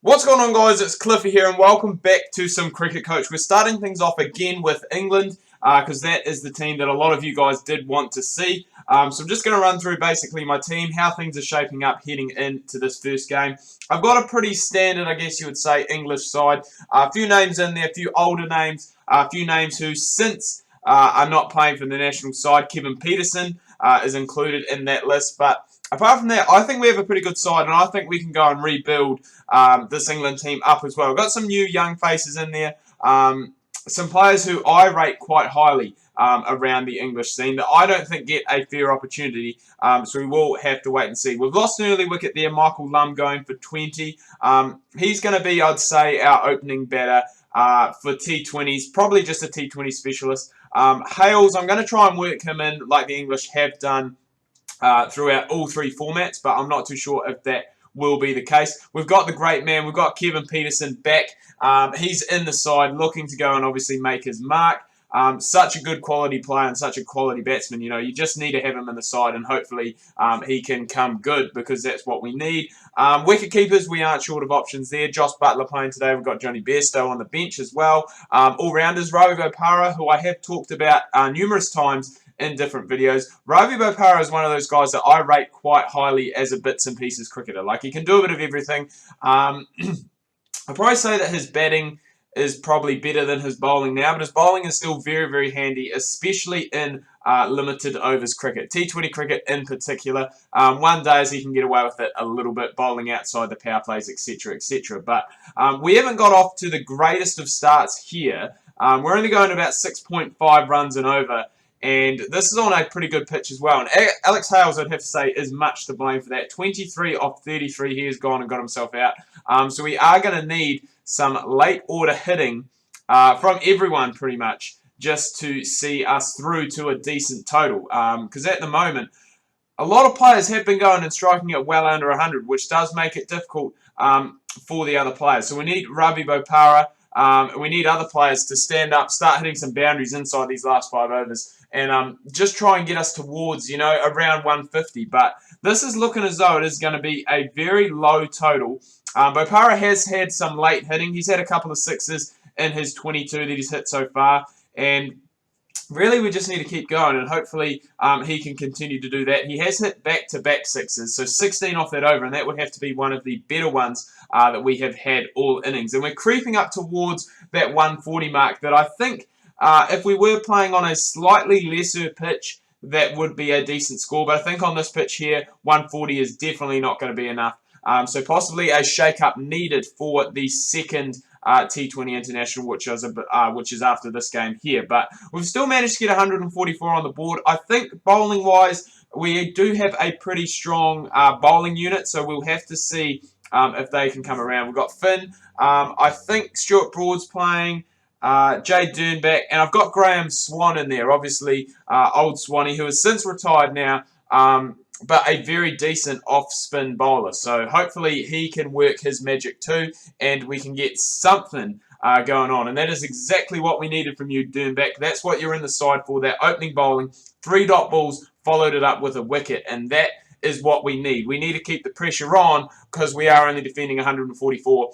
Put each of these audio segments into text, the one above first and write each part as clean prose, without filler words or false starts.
What's going on, guys? It's Cliffy here and welcome back to some Cricket Coach. We're starting things off again with England because that is the team that a lot of you guys did want to see. So I'm just going to run through basically my team, how things are shaping up heading into this first game. I've got a pretty standard, I guess you would say, English side. A few names in there, a few older names, a few names who since are not playing for the national side. Kevin Pietersen is included in that list, but apart from that, I think we have a pretty good side, and I think we can go and rebuild this England team up as well. We've got some new young faces in there, some players who I rate quite highly around the English scene that I don't think get a fair opportunity, so we will have to wait and see. We've lost an early wicket there, Michael Lum going for 20. He's going to be, I'd say, our opening batter for T20s, probably just a T20 specialist. Hales, I'm going to try and work him in like the English have done throughout all three formats, but I'm not too sure if that will be the case. We've got the great man. We've got Kevin Pietersen back. He's in the side looking to go and obviously make his mark. Such a good quality player and such a quality batsman. You know, you just need to have him in the side and hopefully he can come good because that's what we need. Wicket keepers, we aren't short of options there. Josh Buttler playing today. We've got Johnny Bairstow on the bench as well. All-rounders, Ravi Bopara, who I have talked about numerous times in different videos. Ravi Bopara is one of those guys that I rate quite highly as a bits and pieces cricketer. Like, he can do a bit of everything. I'd probably say that his batting is probably better than his bowling now, but his bowling is still very, very handy, especially in limited overs cricket, T20 cricket in particular. One day he can get away with it a little bit, bowling outside the power plays, etc., etc. But we haven't got off to the greatest of starts here. We're only going about 6.5 runs and over, and this is on a pretty good pitch as well. And Alex Hales, I'd have to say, is much to blame for that. 23 off 33, he has gone and got himself out. So we are going to need some late order hitting from everyone pretty much just to see us through to a decent total. Because at the moment, a lot of players have been going and striking at well under 100, which does make it difficult for the other players. So we need Ravi Bopara. We need other players to stand up, start hitting some boundaries inside these last 5 overs, and just try and get us towards, you know, around 150. But this is looking as though it is going to be a very low total. Bopara has had some late hitting. He's had a couple of sixes in his 22 that he's hit so far, and really we just need to keep going, and hopefully he can continue to do that. He has hit back-to-back sixes, so 16 off that over, and that would have to be one of the better ones that we have had all innings. And we're creeping up towards that 140 mark that I think if we were playing on a slightly lesser pitch, that would be a decent score. But I think on this pitch here, 140 is definitely not going to be enough. So possibly a shake-up needed for the second T20 International, which is after this game here. But we've still managed to get 144 on the board. I think bowling-wise, we do have a pretty strong bowling unit, so we'll have to see if they can come around. We've got Finn. I think Stuart Broad's playing. Jay Dernbach, and I've got Graham Swan in there, obviously old Swanee, who has since retired now, but a very decent off-spin bowler. So hopefully he can work his magic too, and we can get something going on. And that is exactly what we needed from you, Dernbach. That's what you're in the side for, that opening bowling. 3 dot balls, followed it up with a wicket, and that is what we need. We need to keep the pressure on because we are only defending 144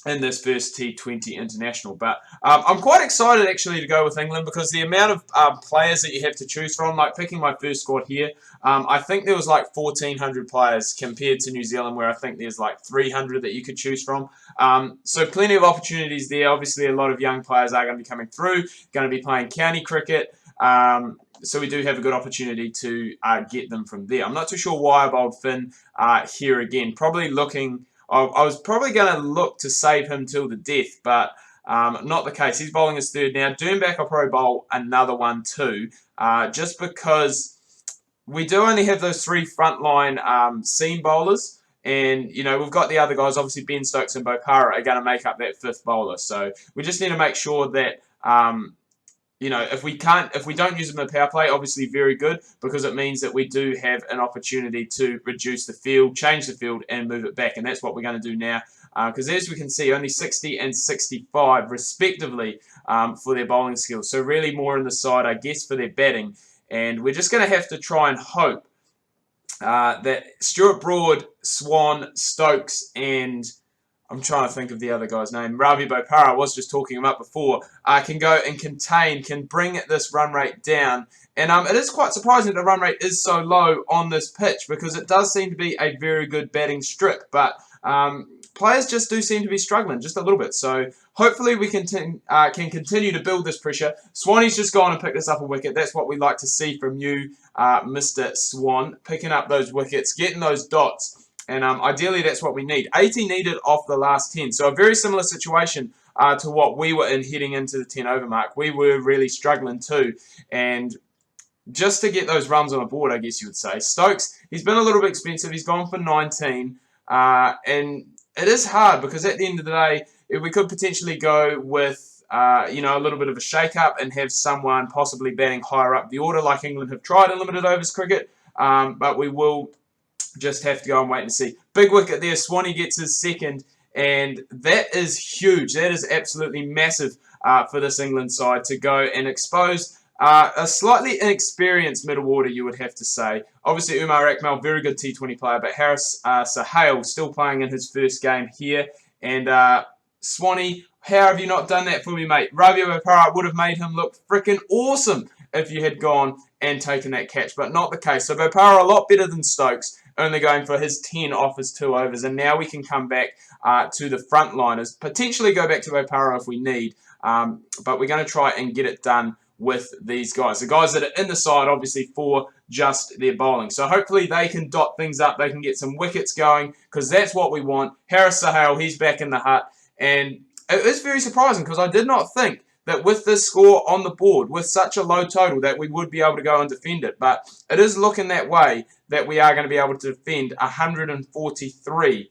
in this first T20 International. But I'm quite excited actually to go with England because the amount of players that you have to choose from, like picking my first squad here, I think there was like 1,400 players compared to New Zealand where I think there's like 300 that you could choose from. So plenty of opportunities there. Obviously a lot of young players are going to be coming through, going to be playing county cricket. So we do have a good opportunity to get them from there. I'm not too sure why I bowled Finn here again. Probably looking... I was probably going to look to save him till the death, but not the case. He's bowling his third now. Dernbach, I'll probably bowl another one too, just because we do only have those 3 frontline seam bowlers, and you know we've got the other guys. Obviously, Ben Stokes and Bopara are going to make up that 5th bowler. So we just need to make sure that you know, if we don't use them in the power play, obviously very good, because it means that we do have an opportunity to reduce the field, change the field, and move it back. And that's what we're going to do now. Because as we can see, only 60 and 65, respectively, for their bowling skills. So really more in the side, I guess, for their batting. And we're just going to have to try and hope that Stuart Broad, Swan, Stokes, and I'm trying to think of the other guy's name. Ravi Bopara, I was just talking him up before, can go and contain, can bring this run rate down. And it is quite surprising that the run rate is so low on this pitch because it does seem to be a very good batting strip. But players just do seem to be struggling just a little bit. So hopefully we can continue to build this pressure. Swanee's just gone and picked us up a wicket. That's what we like to see from you, Mr. Swan. Picking up those wickets, getting those dots. And ideally, that's what we need. 80 needed off the last 10. So a very similar situation to what we were in heading into the 10 over mark. We were really struggling too. And just to get those runs on the board, I guess you would say. Stokes, he's been a little bit expensive. He's gone for 19. And it is hard because at the end of the day, we could potentially go with a little bit of a shake-up and have someone possibly batting higher up the order like England have tried in limited overs cricket. But we will just have to go and wait and see. Big wicket there. Swanee gets his second, and that is huge. That is absolutely massive for this England side to go and expose a slightly inexperienced middle order, you would have to say. Obviously, Umar Akmal, very good T20 player, but Haris Sohail still playing in his first game here. And Swanee, how have you not done that for me, mate? Ravi Bopara would have made him look freaking awesome if you had gone and taken that catch, but not the case. So Bopara a lot better than Stokes, only going for his 10 off his 2 overs, and now we can come back to the frontliners, potentially go back to Bopara if we need, but we're going to try and get it done with these guys. The guys that are in the side, obviously, for just their bowling. So hopefully they can dot things up, they can get some wickets going, because that's what we want. Haris Sohail, he's back in the hut, and it is very surprising, because I did not think that with this score on the board, with such a low total, that we would be able to go and defend it. But it is looking that way that we are going to be able to defend 143.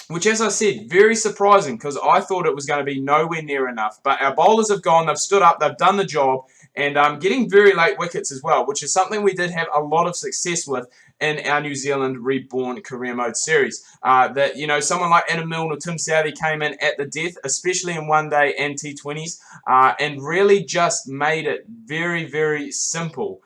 Which, as I said, very surprising because I thought it was going to be nowhere near enough. But our bowlers have gone, they've stood up, they've done the job, and getting very late wickets as well, which is something we did have a lot of success with in our New Zealand Reborn Career Mode series. Someone like Adam Milne or Tim Southee came in at the death, especially in one day and T20s, and really just made it very, very simple.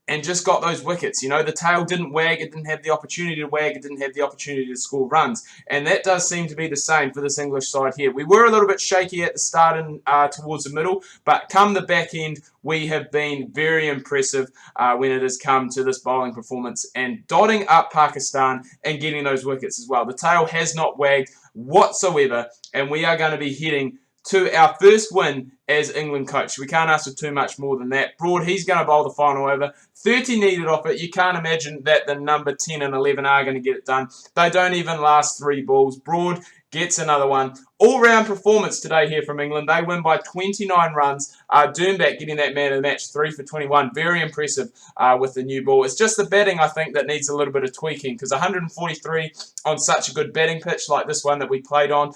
And just got those wickets. The tail didn't wag, it didn't have the opportunity to wag, it didn't have the opportunity to score runs. And that does seem to be the same for this English side here. We were a little bit shaky at the start and towards the middle, but come the back end, we have been very impressive when it has come to this bowling performance and dotting up Pakistan and getting those wickets as well. The tail has not wagged whatsoever, and we are going to be heading to our first win as England coach. We can't ask for too much more than that. Broad, he's going to bowl the final over. 30 needed off it. You can't imagine that the number 10 and 11 are going to get it done. They don't even last 3 balls. Broad gets another one. All-round performance today here from England. They win by 29 runs. Dernbach getting that man of the match, 3 for 21. Very impressive with the new ball. It's just the batting, I think, that needs a little bit of tweaking because 143 on such a good batting pitch like this one that we played on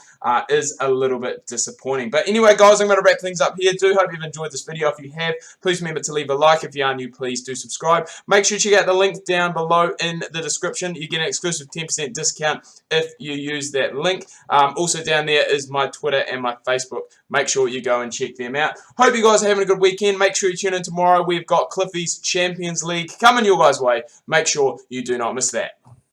is a little bit disappointing. But anyway, guys, I'm going to wrap things up here. Do hope you've enjoyed this video. If you have, please remember to leave a like. If you are new, please do subscribe. Make sure you check out the link down below in the description. You get an exclusive 10% discount if you use that link. Also down there is my Twitter and my Facebook. Make sure you go and check them out. Hope you guys are having a good weekend. Make sure you tune in tomorrow. We've got Cliffy's Champions League coming your guys' way. Make sure you do not miss that.